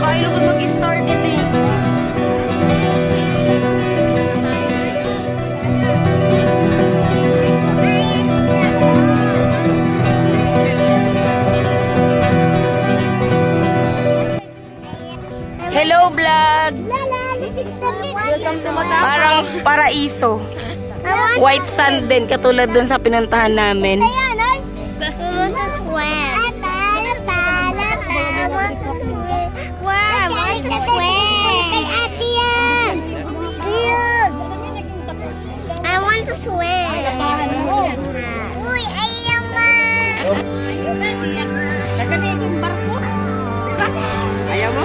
Kaya ko mag-start ito eh. Hello vlog! Parang paraiso. White sand din, katulad dun sa pinuntahan namin. I want to swim. I want to swim. Uy, ayaw ma. Ayaw mo?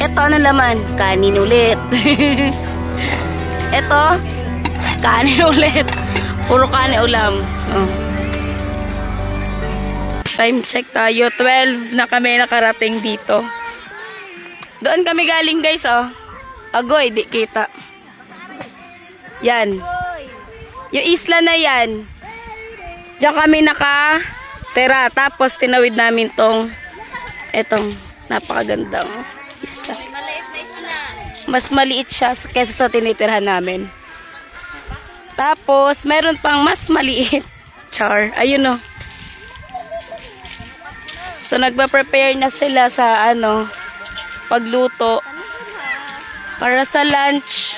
Ito na laman, kanin ulit. Ito, kanin ulit. Puro kanin ulam. Oh. Time check tayo. 12 na kami nakarating dito. Doon kami galing guys, oh. Agoy, di kita. Yan. Yung isla na yan. Diyan kami nakatera. Tapos tinawid namin etong napakagandang isla. Mas maliit siya kaysa sa tinitirahan namin. Tapos, meron pang mas maliit. Char. Ayun o. So, nagpa-prepare na sila sa pagluto. Para sa lunch.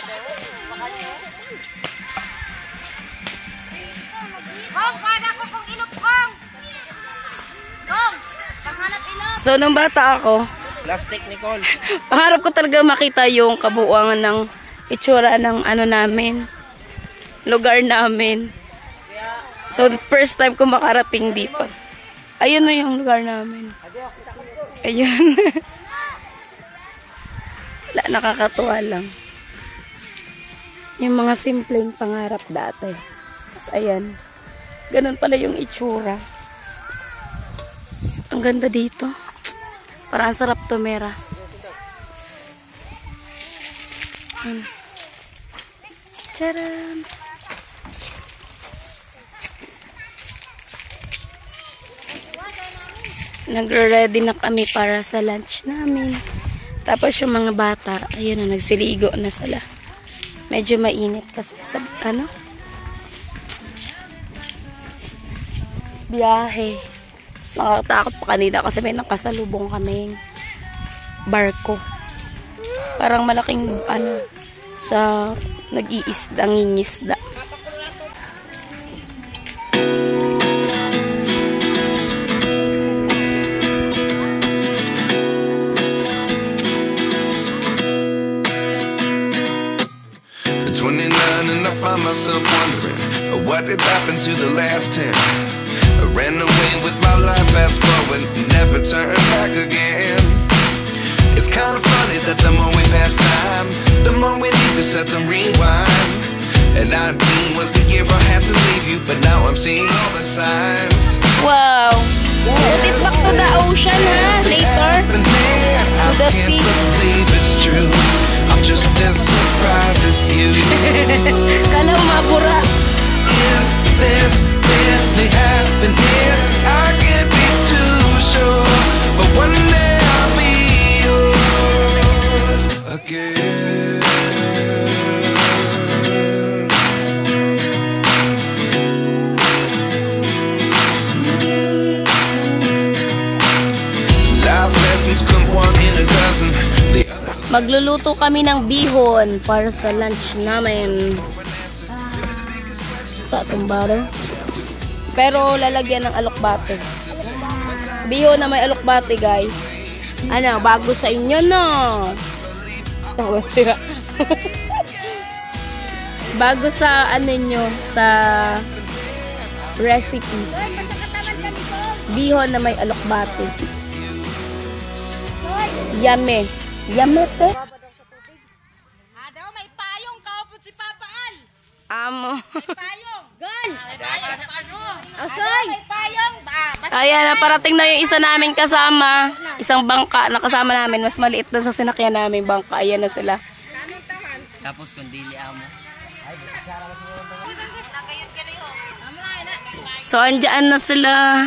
So, nung bata ako, Plastic, Nicole. pangarap ko talaga makita yung kabuuan ng itsura ng namin. Lugar namin. So, first time ko makarating dito. Ayun na yung lugar namin. Ayun. Wala, nakakatuwa lang. Yung mga simpleng pangarap dati. Tapos, ayan. Ganun pala yung itsura. Ang ganda dito. Parang sarap tumira. Charan! Nagre-ready na kami para sa lunch namin. Tapos yung mga bata, ayun na, nagsiligo na sila. Medyo mainit kasi sa, biyahe. Nakatakot pa kanina kasi may nakasalubong kaming barko. Parang malaking, sa nag-iisda, ngingisda. Myself wondering what did happen to the last 10. I ran away with my life, fast forward, never turn back again. It's kind of funny that the more we pass time, the more we need to set them rewind. And 19 was the year I had to leave you, but now I'm seeing all the signs. Wow! Put it back to the ocean, ha? Later. To the sea. I can't believe it's true. I'm just as surprised as you. Kala mabura. Is this really happening? I can't be too sure, but one day I'll be yours again. Life lessons come one in a dozen. Magluluto kami ng bihon para sa lunch namin. Tatong butter. Pero lalagyan ng alokbate. Bihon na may alokbate, guys. Bago sa inyo, no? Sira. Bago sa sa recipe. Bihon na may alokbate. Yummy. Yummy, sir. Daw may payong kaupot si Papa Al. Amo. Payong. Gal. Asay. May payong. Ayan, naparating na yung isa namin kasama. Isang bangka na kasama namin. Mas maliit doon sa sinakyan namin bangka. Ayan na sila. Tapos kung dili amo. So, andyan na sila.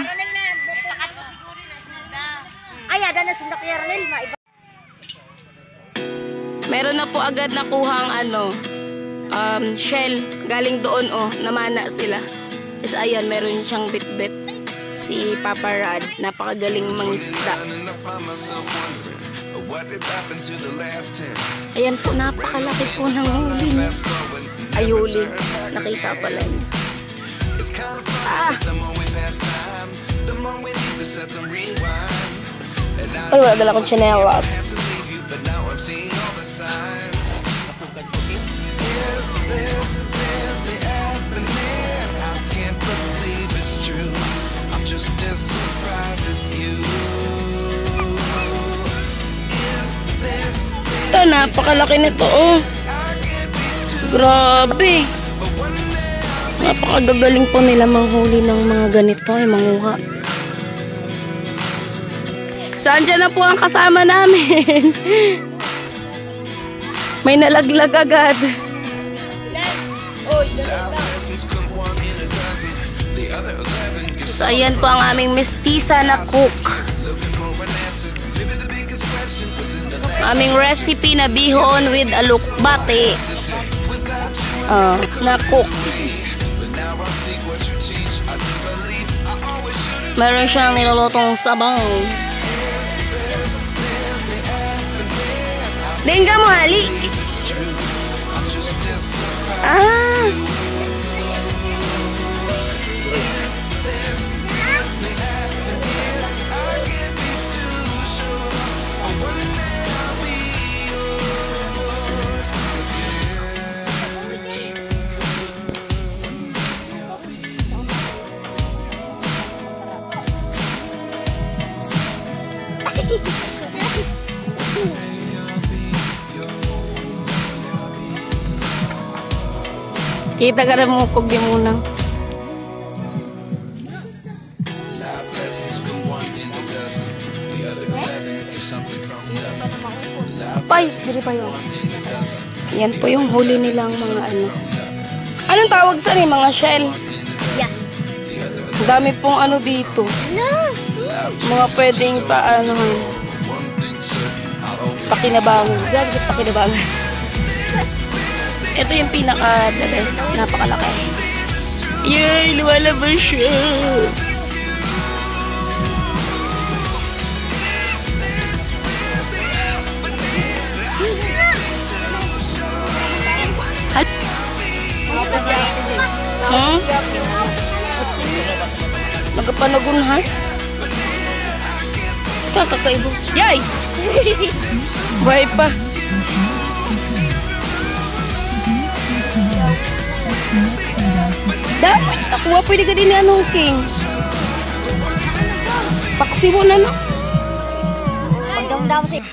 Ay, ada na sila kaya Ranel. Meron na po agad nakuhang shell. Galing doon, namana sila. Tapos ayan, meron siyang bit-bit. Si Papa Rad, napakagaling mangisda. Ayan po, napakalaki po ng huli niya. Ay, huli. Nakita pala niya. Ay, wala dala kong chinelas. Ito, napakalaki nito, Grabe. Napakagagaling po nila manghuli ng mga ganito, manguha. Saan dyan na po ang kasama namin? May nalaglag agad. So, ayan po ang aming mestiza na cook. Aming recipe na bihon with alukbate. Na cook. Meron siyang nilulutong sabaw. Lingga mo, hali. Kita ka rin mo kog di munang. Pay, dili pa yun. Yan po yung huli nilang mga Anong tawag sa mga shell? Yeah. Ang dami pong dito. Mga pwedeng pakinabangan. Gagawin pakinabangan. Ito yung pinaka-the best. Napakalaki. Yay! Lumalabas siya! Magpanagunhas? Kakakaibo. Yay! Buhay pa. Dapat nakuha pwede ka din ni King. Paksi mo na no. Pagdamdam si.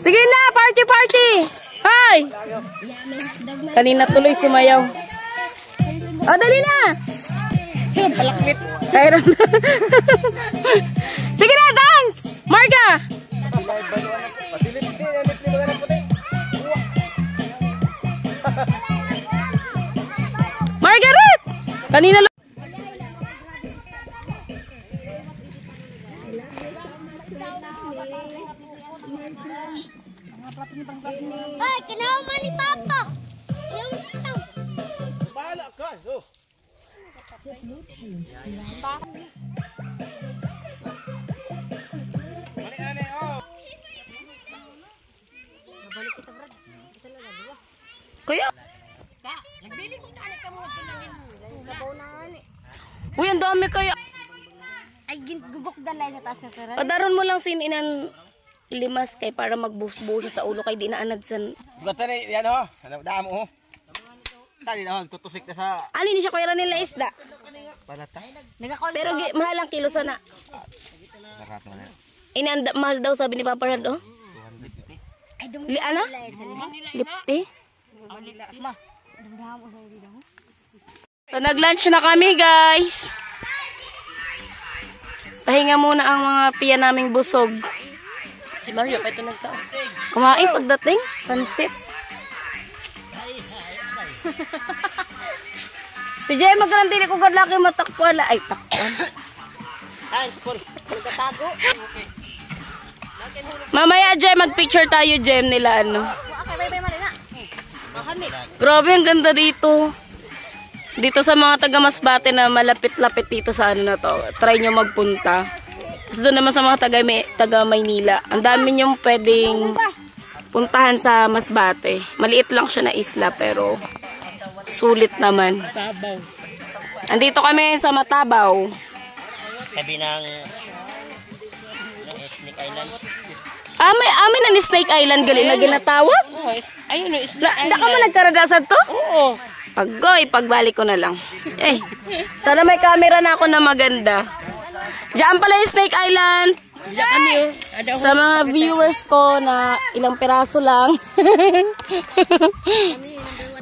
Sige na, party party. Hi. Kanina tuloy sumayaw. Dali na. Palakwit. Kairan. Sige na, dance. Marga. Margaret! Kanina lang. Ay, kinawa ni Papa. Yung ito. Bahala ka. Kuya. Nagbili ko na ka mo kinanin. Sabaw na ani. Uy, ang dami kaya. Ay gugok dalay sa taas ka. Padaron mo lang sininan limas kay para magbuhos-buhos sa ulo kay di na anad san. Gata na yan ho. Daan mo ho. Tali na ho, tutusik na sa... Ani ni siya kuya nila isda. Palata. Pero mahal ang kilo sana. Barato na. Inanda mahal daw sabi ni Papa Rad, Ay dum. Ano? Lipti. Ma. Dumdam mo sa dito. So nag-lunch na kami, guys. Pahinga muna ang mga piya naming busog. Si Mario pa ito nagtao. Kumain pagdating. Pansit. Si Jay, magkarantili ko gadlaki matakpuan. Ay, takpuan. Mamaya, Jay, mag-picture tayo, Jem, nila, ano. Grabe, ang ganda dito. Dito sa mga taga-Masbate na malapit-lapit dito sa ano na to. Try nyo magpunta. Tapos doon naman sa mga taga-Maynila. Ang dami nyong pwedeng puntahan sa Masbate. Maliit lang siya na isla, pero sulit naman. Andito kami sa Matabaw. Sabi ng Snake Island. Amin na ni Snake Island gali na ginatawag? Ayun, Hindi ka man nagkaradasan to? Oo. Paggoy, pagbalik ko na lang. Eh, sana may camera na ako na maganda. Diyan pala yung Snake Island. Diyan kami, oh. Sa mga viewers ko na ilang piraso lang.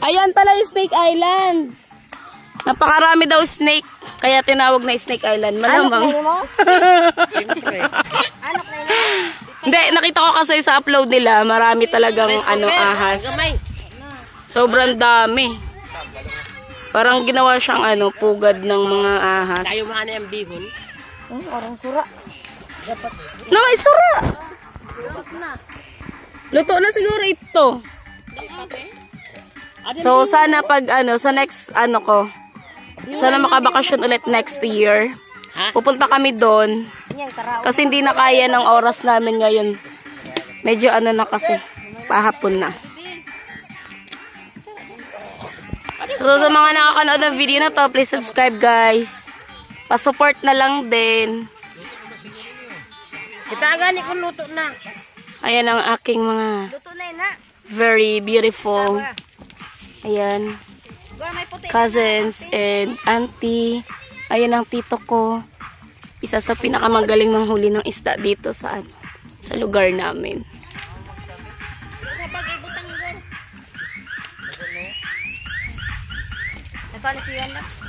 Ayan pala yung Snake Island. Napakarami daw snake. Kaya tinawag na Snake Island. Malamang. Siyempre. Hindi, nakita ko kasi sa upload nila. Marami talagang ahas. Sobrang dami. Parang ginawa siyang pugad ng mga ahas. Tayo maano yung bihon. Parang sura. Na may sura. Luto na siguro ito. So sana pag sa next ko, sana makabakasyon ulit next year. Pupunta kami doon. Kasi hindi na kaya ng oras namin ngayon. Medyo na kasi, pahapon na. So sa mga nakakanood ng video na to, please subscribe guys. Pa-support na lang din. Itagani ko luto na. Ayan ang aking mga very beautiful cousins and auntie. Ayan ang tito ko. Isa sa pinakamagaling manghuli ng isda dito sa lugar namin.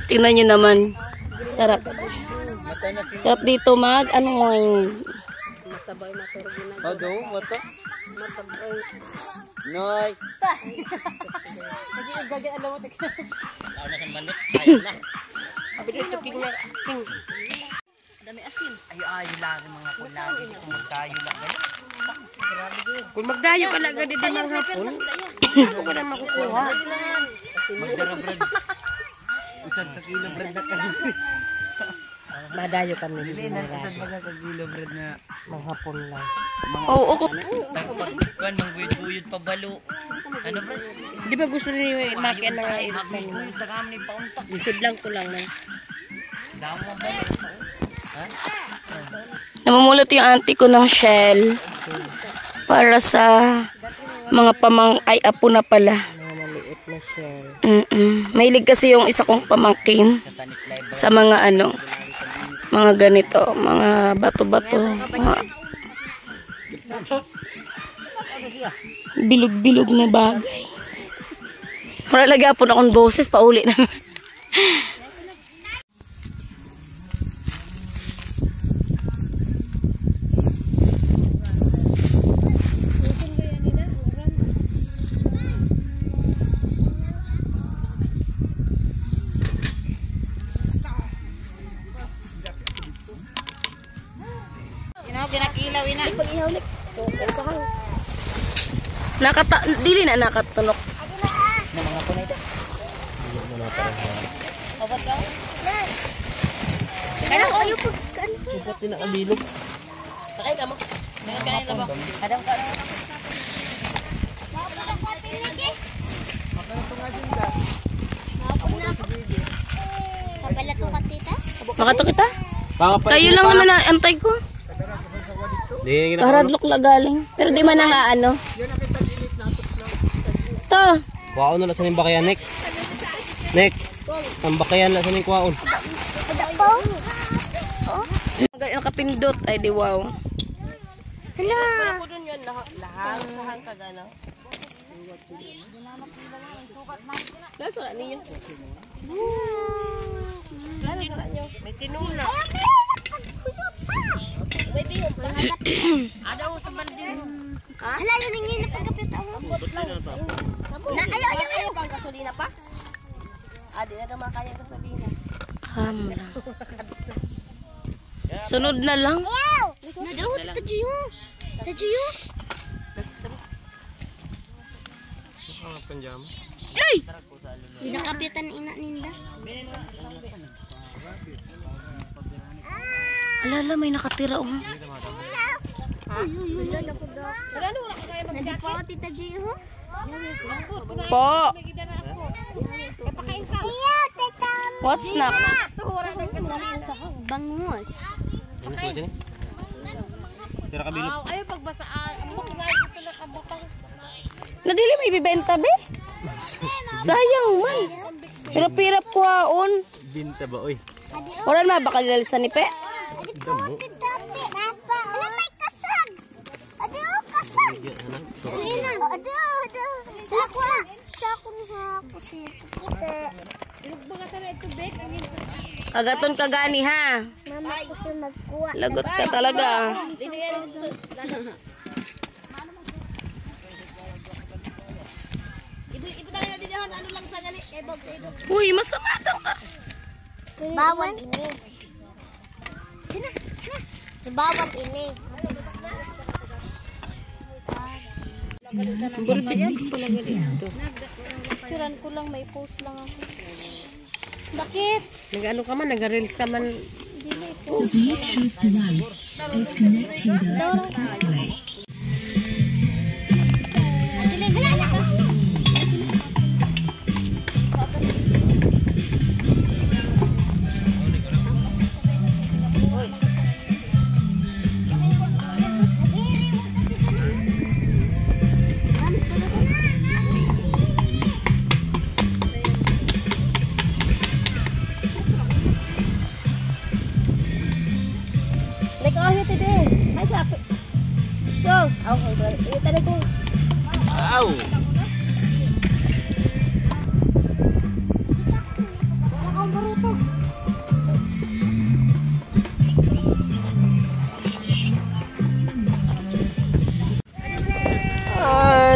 Tingnan nyo naman. Sarap. Sarap dito Noy. Dami asin. Ay lang mga kulagi. Kung magtayo lang ganyan. Kung magdayo ka lang gadi din ng hapon, ako ka na makukuha. Magdarabrad. Isang kakilo bread na kami. Madayo kami. Isang kakilo bread na Mga hapon lang. Oo. tagpagkuan, mangguyod-guyod pa balo. Ano bro? Di ba gusto niyo makian na nga ibsan niyo? Isod lang ko lang na. Damo balo. Ha? Namumulot yung auntie ko ng shell para sa mga apo na pala. Mga maliit na shell. Mahilig kasi yung isa kong pamangkin sa mga mga ganito, mga bato-bato, mga bilog-bilog na bagay. Para lagapon akong boses, pauli na. Ginakilaw ina. Dili na nakatunok. Na mga punay ito. Obat ka? Kaya ko yung Supat din ang bilog. Sakay ka mo. Meron ka na ito ba? Adam ka na. Kapala ko ka tita? Makato kita? Kayo lang naman ang antay ko. Karadlok la galing. Pero di man nga To. Kuwaon na sa ning bakayan, Nick. Nick. Ang bakayan na sa ning kuwaon. Nakapindot. Ay di wow. Hala. Ako dun yun, lahang ka gana. Nasa ka niyo? Nasa ka niyo? May tinula. May bihon pa. Adaw sa baldin. Hala, yun ang yun na pagkapit ako. Ayaw. Pang gasolina pa? Di na naman kaya gasolina. Sunod na lang. Ayaw! Nadaw, tajuyo. Tajuyo. Ay! Pinakapitan ina ninda. Alala, may nakatira oh. Nadi po, tita Jiho. Po! Ayaw, tita. What's na? Bangus. Tira ka bilog. Ayaw pagbasaan. Nadili may bibenta be? Sayang man. Hirap-hirap ko haon. Binta ba, oy? Oran ma, baka lalisan ni Pe? Adi po, tita Pe. Wala may kasag. Adi o, kasag. Adi o. Sa ako ni Hako si Tita. Kagaton ka gani ha. Mama ko siya magkuha. Lagot ka talaga. Uy, masama daw ka. Bawal ini. Bawal ini. Picturean ko lang, may post lang ako. Bakit? Nag-ano ka man, nag-reels ka man. Wow!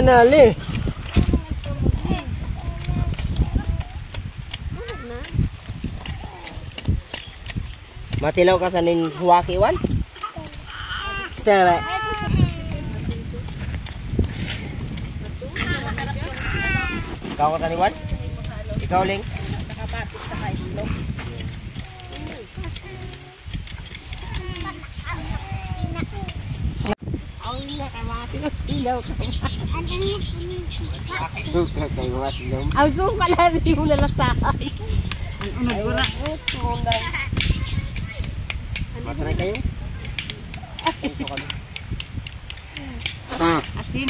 Nali. Matilaw ka sa ning huwaki wan? Tara. Ikaw ka taniwan? Ikaw ling? Nakapapit sa kailog. Ang nakamati ng ilaw ka. Ang zoom pala, hindi mo nalasakay. Ang nagwara. Matry kayo? Asin.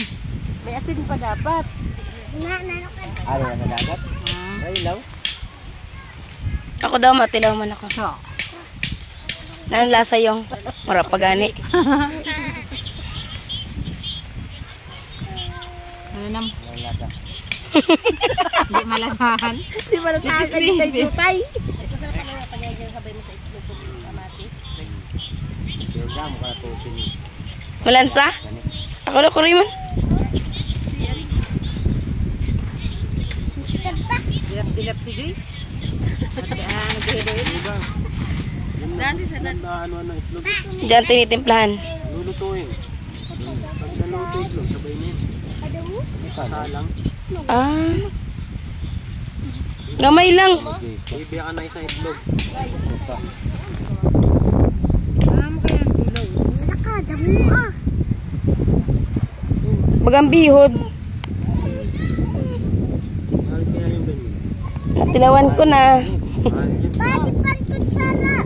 May asin pa dapat. Ano na sa dagat? Ay, ilaw. Ako daw, matilaw man ako. Nan lasa yung marapagani. Ano nam? Ang lasa. Hindi malasahan. Hindi malasahan. Hindi tayo. Sabay mo sa itlog ko kamatis. Yung damo ka na tusin. Malansa? Ako na kuriman. Dilap si Joyce. Nag-hedo. Dati sa dati. Ano ng itlog? Diyan tinitimplahan. Lulutuin. Pag naluto itlog, sabay na yun. Salang. Ah. Gamay lang. Ibiya ka na isang itlog. Bagang bihod. Mahal kaya yung ganyan. Natilawan ko na. Mahal yun. Pati pan kutsara.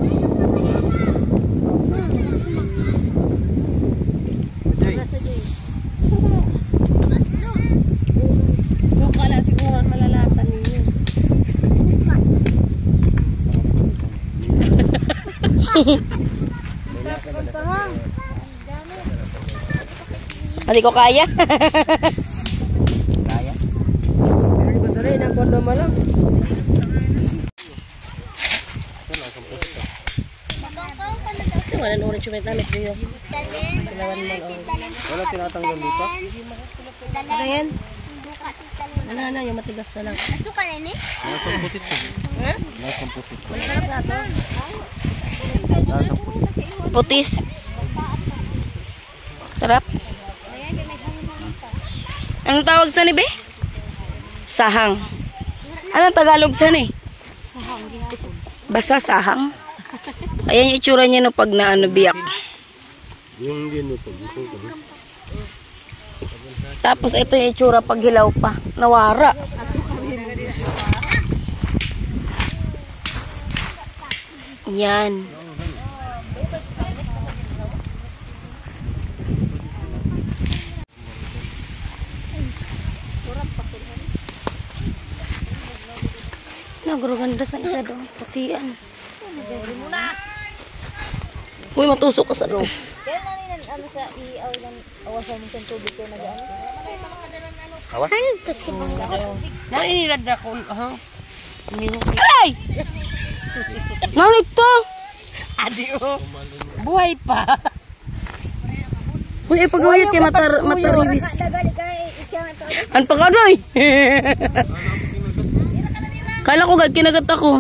Suka lang siguro ang malalasan ninyo. Hindi ko kaya. Kaya? Pero di ba sa rin, ang kondo mo lang. Wala na orange yung damit ko yun. Wala tinatanggal dito? Ano yan? Wala na, yung matigas na lang. Nasuka na ni? Lasang putit ko. Ha? Lasang putit. Masarap na ito. Lasang putit. Putis. Sarap. Anong tawag sa nibe? Sahang. Anong Tagalog sa ni? Basta sahang. Ayan yung itsura niya no pag naano biyak. Yung ginuto. Tapos ito yung itsura pag hilaw pa. Nawara. Yan. Naguruganda sa isa doon. Putian. Uy, matusok ka sa doon. Ano to si Nainilad ako. Aray! Nanik to! Adio. Buhay pa. Uy, pag-awit kay mataribis. An pa ka doy? Kala ko gag kinagat ako.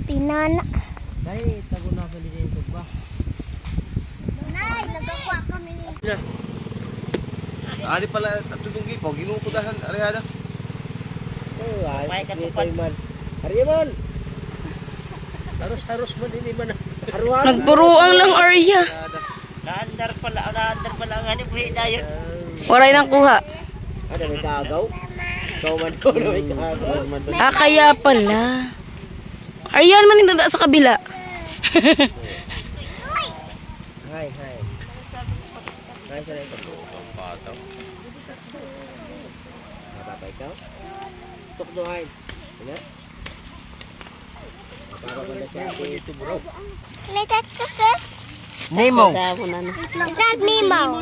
Pinana. Dahil tago na sa dito ba? Nay, nagkakuha kami ni. Ali pala at tudugi po. Ginukudahan. Arihada. May katupad. Ariman. Harus mo din iba na. Nagpuruang lang Arya. Naandar pala ang hanip buhay dayon. Waray nang kuha. Ada may kagaw. Kauman ko na may kagaw. Ah, kaya pala. Aryan man yung dada sa kabila. Hi. Hi sa ito. Pataw. Matapa ikaw? Tukduhan. Ano? Mapapaganda siya. May touch the fish? Nemo. Is that Mimo?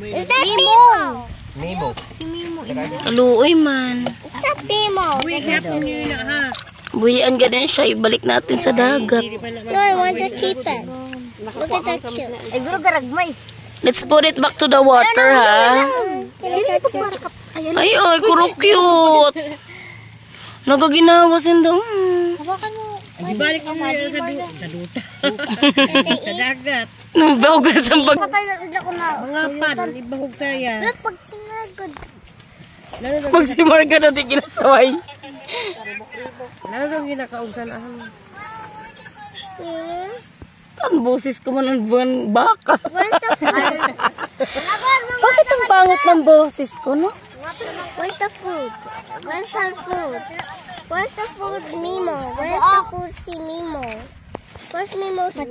Is that Mimo? Nemo. Kaluoy man. Is that Mimo? Buhian ganun siya. Ibalik natin sa dagat. No, I want to keep it. Look at that cute. Ay, guro garagmay. Let's put it back to the water, ha? Can I touch it? Ay, kuro cute. Nagaginawa sindaw. Ibalik mo sa duta. Sa dagat. Nabawgan sa pag... Mga pan, ibahog saya. Look, pag sinagod. Pag si Marga na di kinasaway. Lalo nang ginakaugsan ahang. Ang boses ko man ang buwan baka. Where's the food? Bakit ang pangit ng boses ko, no? Where's the food? Where's our food? Where's the food, Mimo? Where's the food, si Mimo? Where's Mimo's food?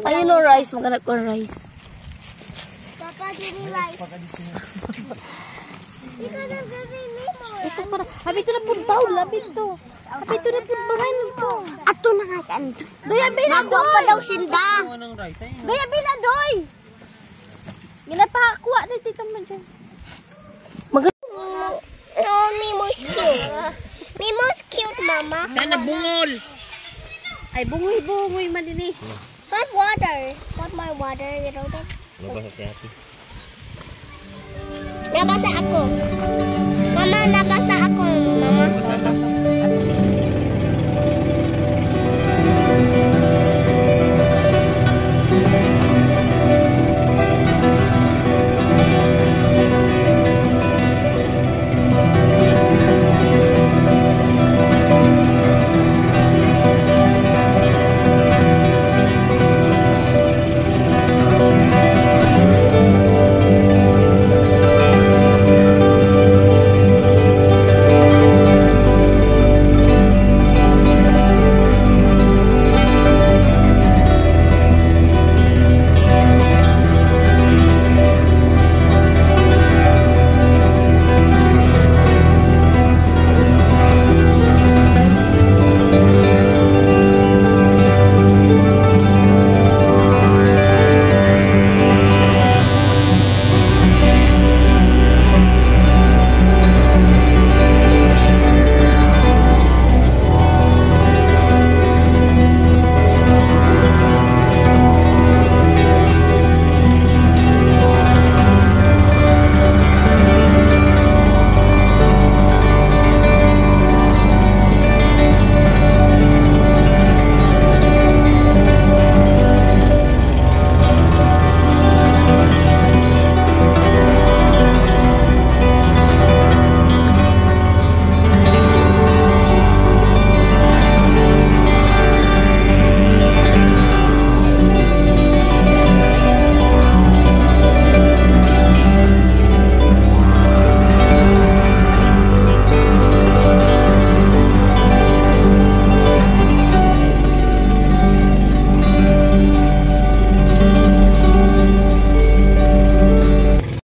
Ayun no, rice. Maghanap ko rice. Papa, give me rice. Ikaw na, baby, Mimo. Ito para. Habi ito na puntaw. Labit to. Habi ito na puntaw. to. Ato na nga kan. Doy, abi na, Nakuha pa daw sinda. Doy, abi na, doy. Ginapakakuha na dito man dyan. Mimo. Oh, Mimo's cute. Mimo's cute, Mama. Sana bungol. Ay, bungoy man din eh. Hot water. Want my water, little bit? Nabasa si ate. Nabasa ako. Mama, nabasa